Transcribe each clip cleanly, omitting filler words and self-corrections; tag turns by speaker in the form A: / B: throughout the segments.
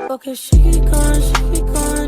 A: Okay, she be gone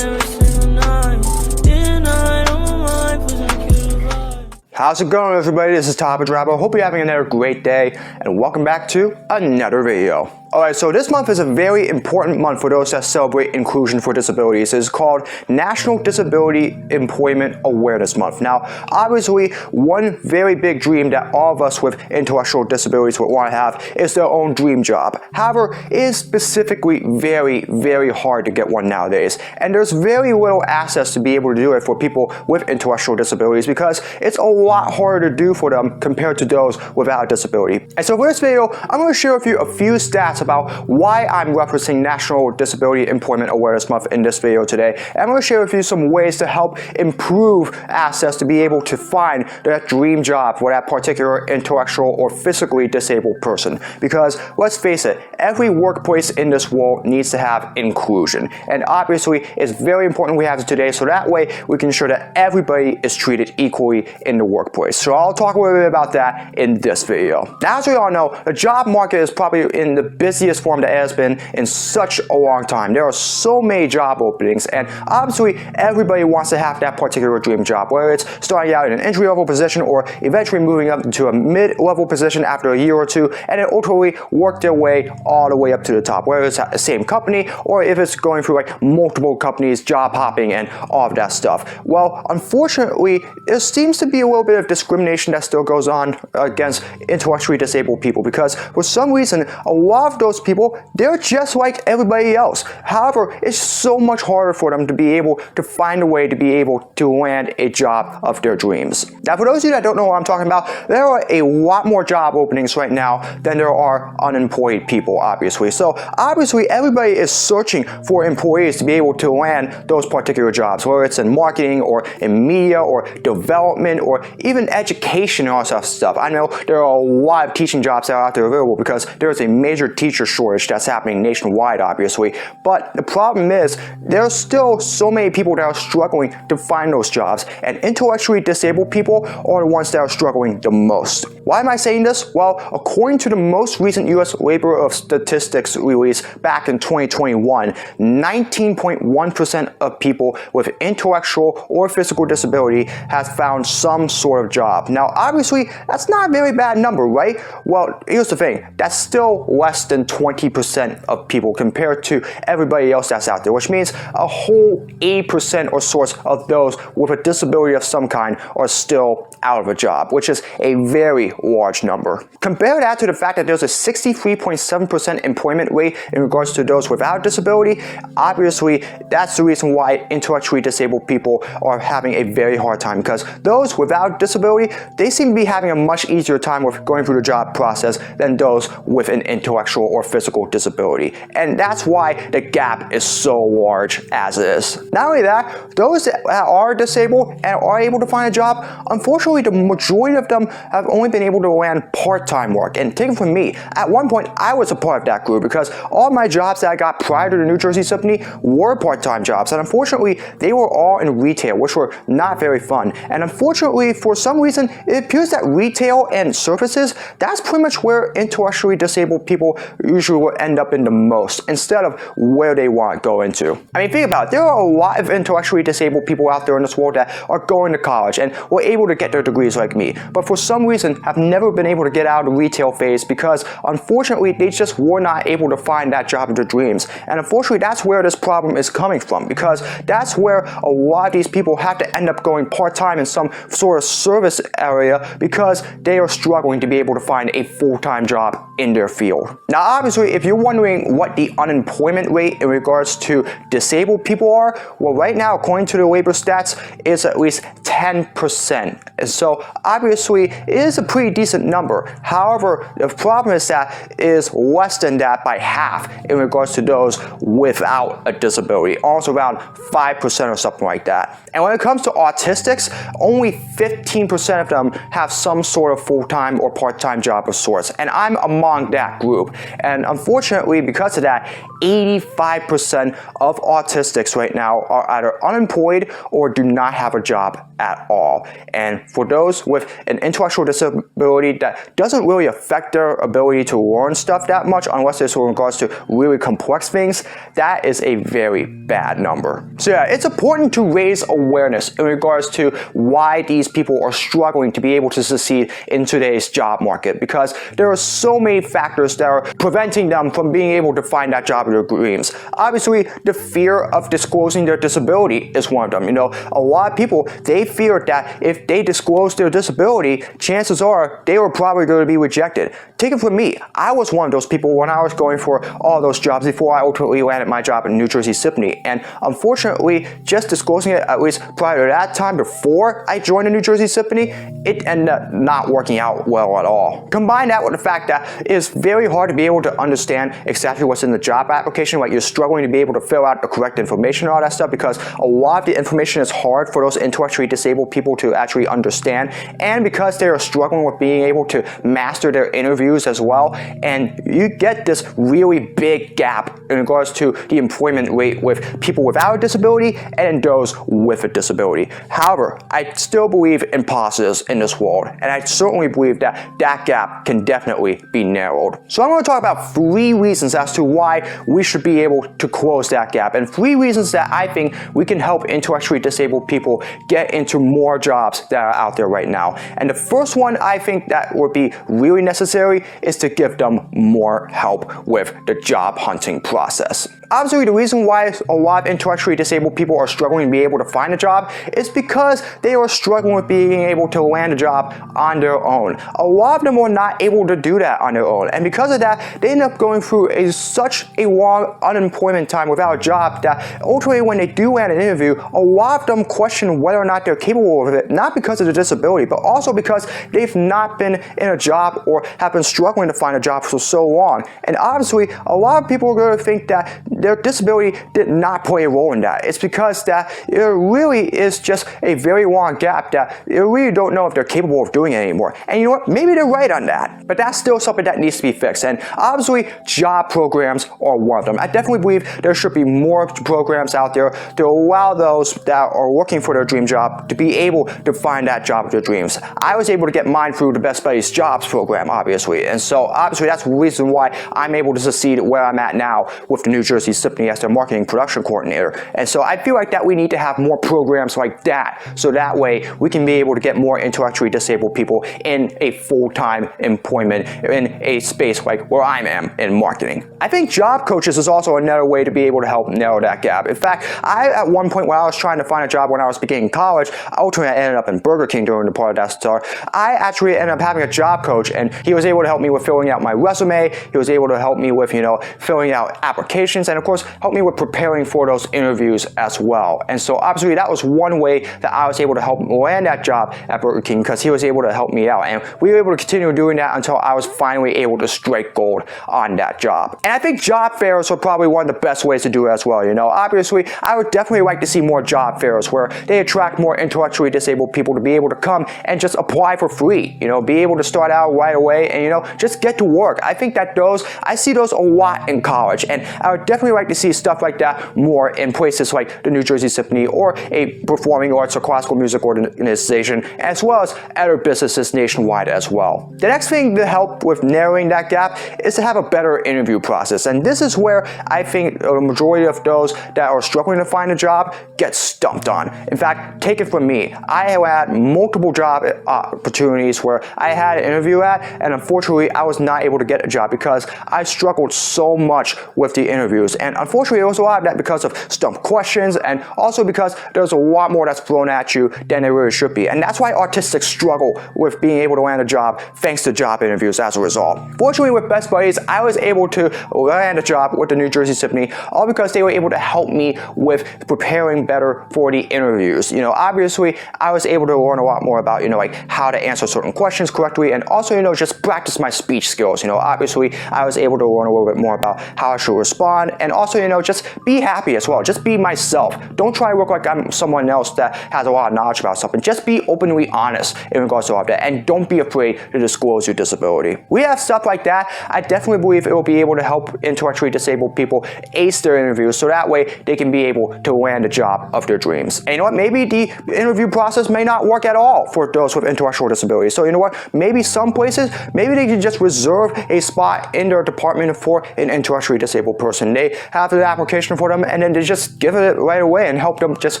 A: every single night. Day and night on my mind, pushing a cute vibe.
B: How's it going, everybody? This is Untitled Chapter. Hope you're having another great day, and welcome back to another video. Alright, so this month is a very important month for those that celebrate inclusion for disabilities. It's called National Disability Employment Awareness Month. Now, obviously, one very big dream that all of us with intellectual disabilities would want to have is their own dream job. However, it is specifically very, very hard to get one nowadays. And there's very little access to be able to do it for people with intellectual disabilities because it's a lot harder to do for them compared to those without a disability. And so for this video, I'm going to share with you a few stats about why I'm referencing National Disability Employment Awareness Month in this video today. And I'm going to share with you some ways to help improve access to be able to find that dream job for that particular intellectual or physically disabled person. Because let's face it, every workplace in this world needs to have inclusion. And obviously, it's very important we have it today so that way we can ensure that everybody is treated equally in the workplace. So I'll talk a little bit about that in this video. Now, as we all know, the job market is probably in the busiest form that it has been in such a long time. There are so many job openings, and obviously everybody wants to have that particular dream job, whether it's starting out in an entry-level position or eventually moving up into a mid-level position after a year or two, and then ultimately work their way all the way up to the top, whether it's at the same company or if it's going through like multiple companies, job hopping, and all of that stuff. Well, unfortunately, there seems to be a little bit of discrimination that still goes on against intellectually disabled people because for some reason, a lot of those people, they're just like everybody else. However, it's so much harder for them to be able to find a way to be able to land a job of their dreams. Now, for those of you that don't know what I'm talking about, there are a lot more job openings right now than there are unemployed people, obviously. So, obviously, everybody is searching for employees to be able to land those particular jobs, whether it's in marketing or in media or development or even education and all that stuff. I know there are a lot of teaching jobs that are out there available because there's a major teacher shortage that's happening nationwide, obviously. But the problem is there's still so many people that are struggling to find those jobs, and intellectually disabled people are the ones that are struggling the most. Why am I saying this? Well, according to the most recent U.S. Labor of Statistics release back in 2021, 19.1% of people with intellectual or physical disability has found some sort of job. Now, obviously, that's not a very bad number, right? Well, here's the thing. That's still less than 20% of people compared to everybody else that's out there, which means a whole 80% or so of those with a disability of some kind are still out of a job, which is a very large number. Compare that to the fact that there's a 63.7% employment rate in regards to those without disability. Obviously, that's the reason why intellectually disabled people are having a very hard time, because those without disability, they seem to be having a much easier time with going through the job process than those with an intellectual or physical disability. And that's why the gap is so large as it is. Not only that, those that are disabled and are able to find a job, unfortunately, the majority of them have only been able to land part-time work. And take it from me, at one point, I was a part of that group because all my jobs that I got prior to the New Jersey Symphony were part-time jobs. And unfortunately, they were all in retail, which were not very fun. And unfortunately, for some reason, it appears that retail and services, that's pretty much where intellectually disabled people usually will end up in the most, instead of where they want to go into. I mean, think about it. There are a lot of intellectually disabled people out there in this world that are going to college and were able to get their degrees like me, but for some reason have never been able to get out of the retail phase because unfortunately they just were not able to find that job of their dreams. And unfortunately, that's where this problem is coming from, because that's where a lot of these people have to end up going part-time in some sort of service area because they are struggling to be able to find a full-time job in their field. Now, obviously, if you're wondering what the unemployment rate in regards to disabled people are, well, right now, according to the labor stats, it's at least 10%. And so, obviously, it is a pretty decent number. However, the problem is that it is less than that by half in regards to those without a disability, also around 5% or something like that. And when it comes to autistics, only 15% of them have some sort of full-time or part-time job of sorts. And I'm among that group. And unfortunately, because of that, 85% of autistics right now are either unemployed or do not have a job at all. And for for those with an intellectual disability that doesn't really affect their ability to learn stuff that much unless it's in regards to really complex things, that is a very bad number. So yeah, it's important to raise awareness in regards to why these people are struggling to be able to succeed in today's job market, because there are so many factors that are preventing them from being able to find that job of their dreams. Obviously, the fear of disclosing their disability is one of them. A lot of people, they fear that if they disclose their disability, chances are they were probably going to be rejected. Take it from me, I was one of those people when I was going for all those jobs before I ultimately landed my job in New Jersey Symphony. And unfortunately, just disclosing it, at least prior to that time, before I joined the New Jersey Symphony, it ended up not working out well at all. Combine that with the fact that it's very hard to be able to understand exactly what's in the job application, like you're struggling to be able to fill out the correct information and all that stuff, because a lot of the information is hard for those intellectually disabled people to actually understand, and because they are struggling with being able to master their interviews as well, and you get this really big gap in regards to the employment rate with people without a disability and those with a disability. However, I still believe in positives in this world, and I certainly believe that that gap can definitely be narrowed. So I'm going to talk about 3 reasons as to why we should be able to close that gap, and 3 reasons that I think we can help intellectually disabled people get into more jobs that are out there right now. And the first one I think that would be really necessary is to give them more help with the job hunting process. Obviously, the reason why a lot of intellectually disabled people are struggling to be able to find a job is because they are struggling with being able to land a job on their own. A lot of them are not able to do that on their own, and because of that, they end up going through such a long unemployment time without a job that ultimately when they do land an interview, a lot of them question whether or not they're capable of it, not because of their disability, but also because they've not been in a job or have been struggling to find a job for so long. And obviously, a lot of people are going to think that their disability did not play a role in that. It's because that there really is just a very long gap that you really don't know if they're capable of doing it anymore. And you know what? Maybe they're right on that, but that's still something that needs to be fixed. And obviously, job programs are one of them. I definitely believe there should be more programs out there to allow those that are looking for their dream job to be able to find that job of their dreams. I was able to get mine through the Best Buddies Jobs program, obviously. And so obviously that's the reason why I'm able to succeed where I'm at now with the New Jersey Symphony as their marketing production coordinator. And so I feel like that we need to have more programs like that, so that way we can be able to get more intellectually disabled people in a full-time employment in a space like where I am in marketing. I think job coaches is also another way to be able to help narrow that gap. In fact, at one point when I was trying to find a job when I was beginning college, ultimately I ended up in Burger King during the part of that start. I actually ended up having a job coach, and he was able to help me with filling out my resume. He was able to help me with, filling out applications, and of course, help me with preparing for those interviews as well. And so obviously that was one way that I was able to help land that job at Burger King, because he was able to help me out. And we were able to continue doing that until I was finally able to strike gold on that job. And I think job fairs are probably one of the best ways to do it as well. Obviously, I would definitely like to see more job fairs where they attract more intellectually disabled people to be able to come and just apply for free, be able to start out right away and, just get to work. I think that I see those a lot in college, and I would definitely like to see stuff like that more in places like the New Jersey Symphony or a performing arts or classical music organization, as well as other businesses nationwide as well. The next thing to help with narrowing that gap is to have a better interview process, and this is where I think a majority of those that are struggling to find a job get stumped on. In fact, take it from me, I have had multiple job opportunities where I had an interview at, and unfortunately I was not able to get a job because I struggled so much with the interviews. And unfortunately, it was a lot of that because of stump questions, and also because there's a lot more that's thrown at you than there really should be. And that's why autistics struggle with being able to land a job thanks to job interviews as a result. Fortunately, with Best Buddies, I was able to land a job with the New Jersey Symphony, all because they were able to help me with preparing better for the interviews. Obviously, I was able to learn a lot more about, like how to answer certain questions correctly, and also, just practice my speech skills. Obviously, I was able to learn a little bit more about how I should respond, and also, just be happy as well. Just be myself. Don't try to look like I'm someone else that has a lot of knowledge about something. Just be openly honest in regards to all of that, and don't be afraid to disclose your disability. We have stuff like that. I definitely believe it will be able to help intellectually disabled people ace their interviews, so that way they can be able to land a job of their dreams. And you know what? Maybe the interview process may not work at all for those with intellectual disabilities. So you know what? Maybe some places, maybe they can just reserve a spot in their department for an intellectually disabled person. They have an application for them, and then they just give it right away and help them just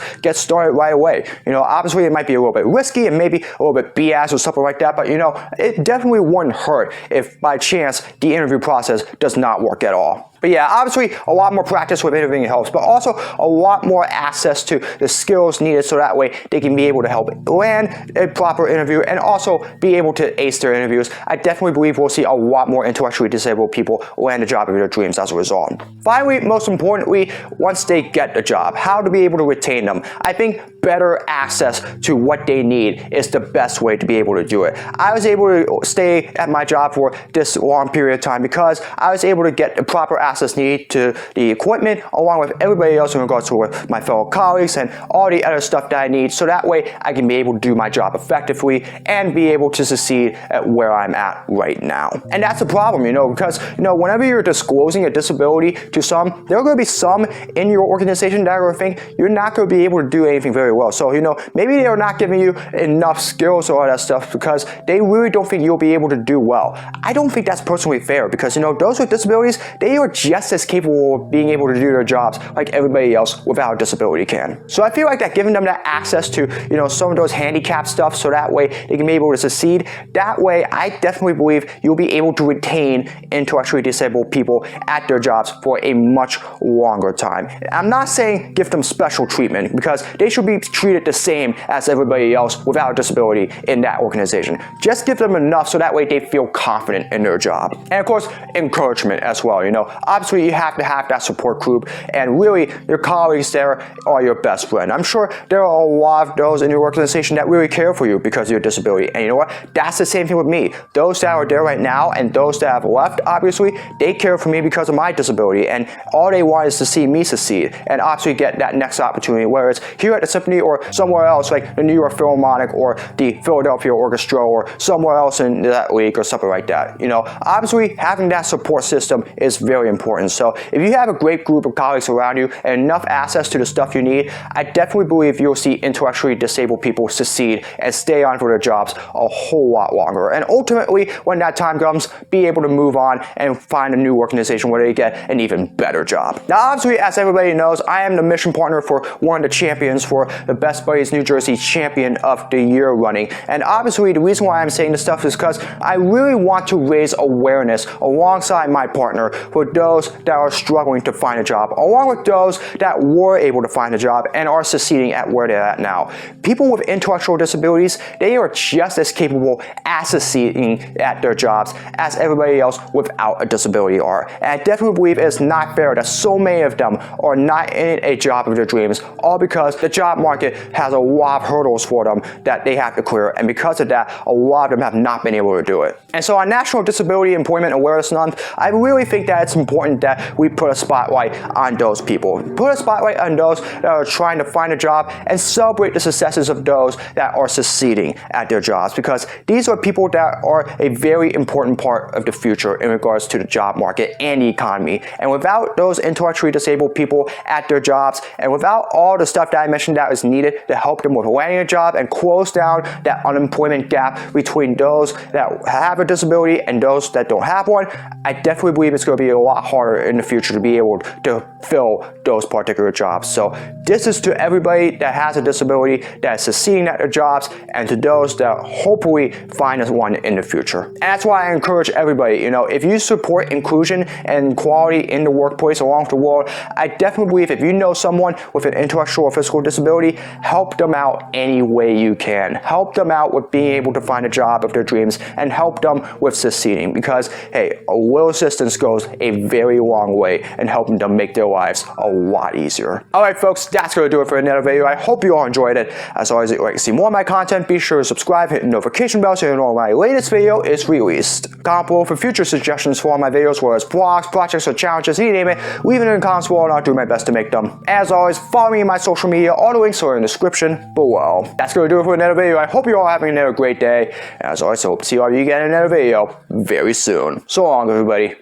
B: get started right away. You know, obviously it might be a little bit risky and maybe a little bit BS or something like that, but you know, it definitely wouldn't hurt if by chance the interview process does not work at all. But yeah, obviously a lot more practice with interviewing helps, but also a lot more access to the skills needed so that way they can be able to help land a proper interview and also be able to ace their interviews. I definitely believe we'll see a lot more intellectually disabled people land the job of their dreams as a result. Finally, most importantly, once they get the job, how to be able to retain them. I think better access to what they need is the best way to be able to do it. I was able to stay at my job for this long period of time because I was able to get the proper access needed to the equipment along with everybody else in regards to with my fellow colleagues and all the other stuff that I need, so that way I can be able to do my job effectively and be able to succeed at where I'm at right now. And that's a problem, you know, because you know, whenever you're disclosing a disability to some, there are going to be some in your organization that are going to think you're not going to be able to do anything very well. So you know, maybe they're not giving you enough skills or all that stuff because they really don't think you'll be able to do well. I don't think that's personally fair because you know, those with disabilities, they are just as capable of being able to do their jobs like everybody else without a disability can. So I feel like that giving them that access to, you know, some of those handicap stuff so that way they can be able to succeed, that way I definitely believe you'll be able to retain intellectually disabled people at their jobs for a much longer time. I'm not saying give them special treatment because they should be treated the same as everybody else without a disability in that organization. Just give them enough so that way they feel confident in their job. And of course, encouragement as well. You know, obviously you have to have that support group, and really your colleagues there are your best friend. I'm sure there are a lot of those in your organization that really care for you because of your disability. And you know what? That's the same thing with me. Those that are there right now and those that have left, obviously, they care for me because of my disability, and all they want is to see me succeed and obviously get that next opportunity, whether it's here at the Symphony or somewhere else like the New York Philharmonic or the Philadelphia Orchestra or somewhere else in that league or something like that. You know, obviously having that support system is very important. So if you have a great group of colleagues around you and enough access to the stuff you need, I definitely believe you'll see intellectually disabled people succeed and stay on for their jobs a whole lot longer. And ultimately, when that time comes, be able to move on and find a new organization where they get an even better job. Now, obviously, as everybody knows, I am the mission partner for one of the champions for the Best Buddies New Jersey Champion of the Year running. And obviously, the reason why I'm saying this stuff is because I really want to raise awareness alongside my partner for those that are struggling to find a job, along with those that were able to find a job and are succeeding at where they're at now. People with intellectual disabilities, they are just as capable as succeeding at their jobs as everybody else without a disability are. And I definitely believe it's not fair that so many of them are not in a job of their dreams, all because the job market has a lot of hurdles for them that they have to clear, and because of that, a lot of them have not been able to do it. And so on National Disability Employment Awareness Month, I really think that it's important that we put a spotlight on those people. Put a spotlight on those that are trying to find a job and celebrate the successes of those that are succeeding at their jobs, because these are people that are a very important part of the future in regards to the job market and the economy. And without those intellectually disabled people at their jobs, and without all the stuff that I mentioned that is needed to help them with landing a job and close down that unemployment gap between those that have a disability and those that don't have one, I definitely believe it's going to be a lot harder in the future to be able to fill those particular jobs. So this is to everybody that has a disability that is succeeding at their jobs, and to those that hopefully find us one in the future. And that's why I encourage everybody, you know, if you support inclusion and equality in the workplace along the world, I definitely believe if you know someone with an intellectual or physical disability, help them out any way you can. Help them out with being able to find a job of their dreams, and help them with succeeding, because hey, a little assistance goes a very long way in helping them make their lives a lot easier. Alright folks, that's going to do it for another video. I hope you all enjoyed it. As always, if you'd like to see more of my content, be sure to subscribe, hit the notification bell so you know when my latest video is released. Comment below for future suggestions for all my videos, whether it's blogs, projects, or challenges, you name it, leave it in the comments below and I'll do my best to make them. As always, follow me in my social media, all the links are in the description below. That's going to do it for another video. I hope you're all having another great day. And as always, I hope to see all of you again in another video very soon. So long, everybody.